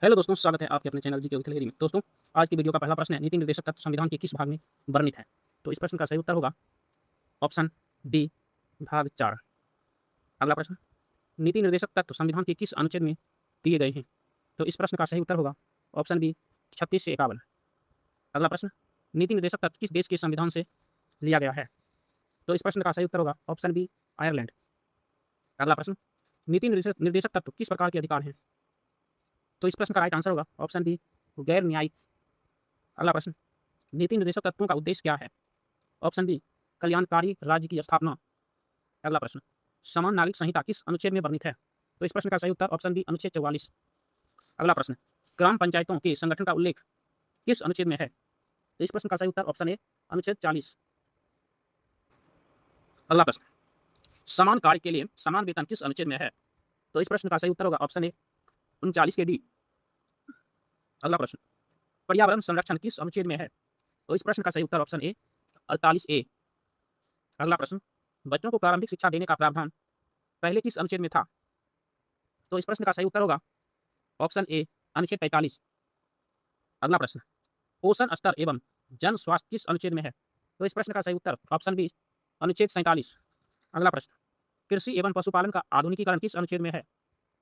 Hello दोस्तों, स्वागत है आपके अपने चैनल जीके विद लहरी में। दोस्तों, आज की वीडियो का पहला प्रश्न है, नीति निर्देशक तत्व संविधान के किस भाग में वर्णित है? तो इस प्रश्न का सही उत्तर होगा ऑप्शन डी, भाग 4। अगला प्रश्न, नीति निर्देशक तत्व संविधान के किस अनुच्छेद में दिए गए हैं? तो इस प्रश्न का सही उत्तर होगा ऑप्शन बी, 36 से 51। अगला प्रश्न, नीति निर्देशक तत्व किस देश के संविधान से लिया गया है? तो इस प्रश्न का सही उत्तर होगा ऑप्शन बी, आयरलैंड। अगला प्रश्न, नीति निर्देशक तत्व किस प्रकार के अधिकार हैं? तो इस प्रश्न का राइट आंसर होगा ऑप्शन बी, गैर न्यायिक। अगला प्रश्न, नीति निर्देशक तत्वों का उद्देश्य क्या है? ऑप्शन बी, कल्याणकारी राज्य की स्थापना। अगला प्रश्न, समान नागरिक संहिता किस अनुच्छेद में वर्णित है? तो इस प्रश्न का सही उत्तर ऑप्शन बी, अनुच्छेद 44। अगला प्रश्न, ग्राम पंचायतों के संगठन का उल्लेख किस अनुच्छेद में है? तो इस प्रश्न का सही उत्तर ऑप्शन ए, अनुच्छेद 40। अगला प्रश्न, समान कार्य के लिए समान वेतन किस अनुच्छेद में है? तो इस प्रश्न का सही उत्तर होगा ऑप्शन ए, 39 के डी। अगला प्रश्न, पर्यावरण संरक्षण किस अनुच्छेद में है? तो इस प्रश्न का सही उत्तर ऑप्शन ए, 48 ए। अगला प्रश्न, बच्चों को प्रारंभिक शिक्षा देने का प्रावधान पहले किस अनुच्छेद में था? तो इस प्रश्न का सही उत्तर होगा ऑप्शन ए, अनुच्छेद 45। अगला प्रश्न, पोषण स्तर एवं जन स्वास्थ्य किस अनुच्छेद में है? तो इस प्रश्न का सही उत्तर ऑप्शन बी, अनुच्छेद 47। अगला प्रश्न, कृषि एवं पशुपालन का आधुनिकीकरण किस अनुच्छेद में है?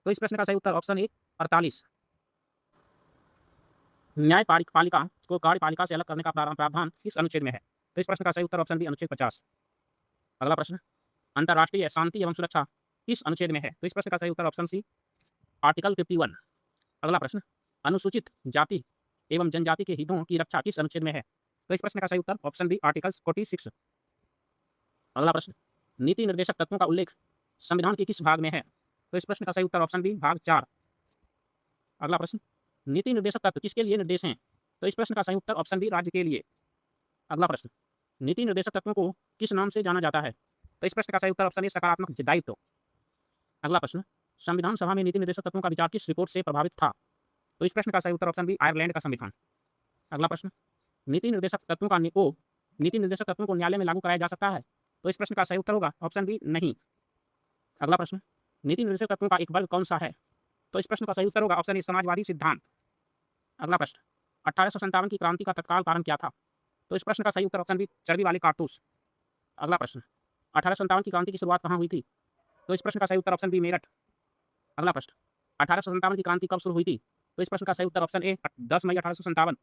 तो इस प्रश्न का सही उत्तर ऑप्शन ए, 48। न्यायपालिका को कार्यपालिका से अलग करने का प्रावधान किस अनुच्छेद में है? तो इस प्रश्न का सही उत्तर ऑप्शन बी, अनुच्छेद 50। अगला प्रश्न, अंतर्राष्ट्रीय शांति एवं सुरक्षा किस अनुच्छेद में है? तो इस प्रश्न का सही उत्तर ऑप्शन सी, आर्टिकल 51। अगला प्रश्न, अनुसूचित जाति एवं जनजाति के हितों की रक्षा किस अनुच्छेद में है? तो इस प्रश्न का सही उत्तर ऑप्शन बी, आर्टिकल 46। अगला प्रश्न, नीति निर्देशक तत्वों का उल्लेख संविधान के किस भाग में है? तो इस प्रश्न का सही उत्तर ऑप्शन बी, भाग 4। अगला प्रश्न, नीति निर्देशक तत्व किसके लिए निर्देश हैं? तो इस प्रश्न का सही उत्तर ऑप्शन बी, राज्य के लिए। अगला प्रश्न, नीति निर्देशक तत्वों को किस नाम से जाना जाता है? तो इस प्रश्न का सही उत्तर ऑप्शन ए, सकारात्मक दायित्व। अगला प्रश्न, संविधान सभा में नीति निर्देशक तत्वों का विचार किस रिपोर्ट से प्रभावित था? तो इस प्रश्न का सही उत्तर ऑप्शन बी, आयरलैंड का संविधान। अगला प्रश्न, नीति निर्देशक तत्वों को न्यायालय में लागू कराया जा सकता है? तो इस प्रश्न का सही उत्तर होगा ऑप्शन बी, नहीं। अगला प्रश्न, नीति निर्देशक तत्वों का एक वर्ग कौन सा है? तो इस प्रश्न का सही उत्तर होगा ऑप्शन ए, समाजवादी सिद्धांत। अगला प्रश्न, 1857 की क्रांति का तत्काल कारण क्या था? तो इस प्रश्न का सही उत्तर ऑप्शन बी, चर्बी वाले कारतूस। अगला प्रश्न, 1857 की क्रांति की शुरुआत कहाँ हुई थी? तो इस प्रश्न का सही उत्तर ऑप्शन बी, मेरठ। अगला प्रश्न, 1857 की क्रांति कब शुरू हुई थी? तो इस प्रश्न का सही उत्तर ऑप्शन ए, 10 मई 1857।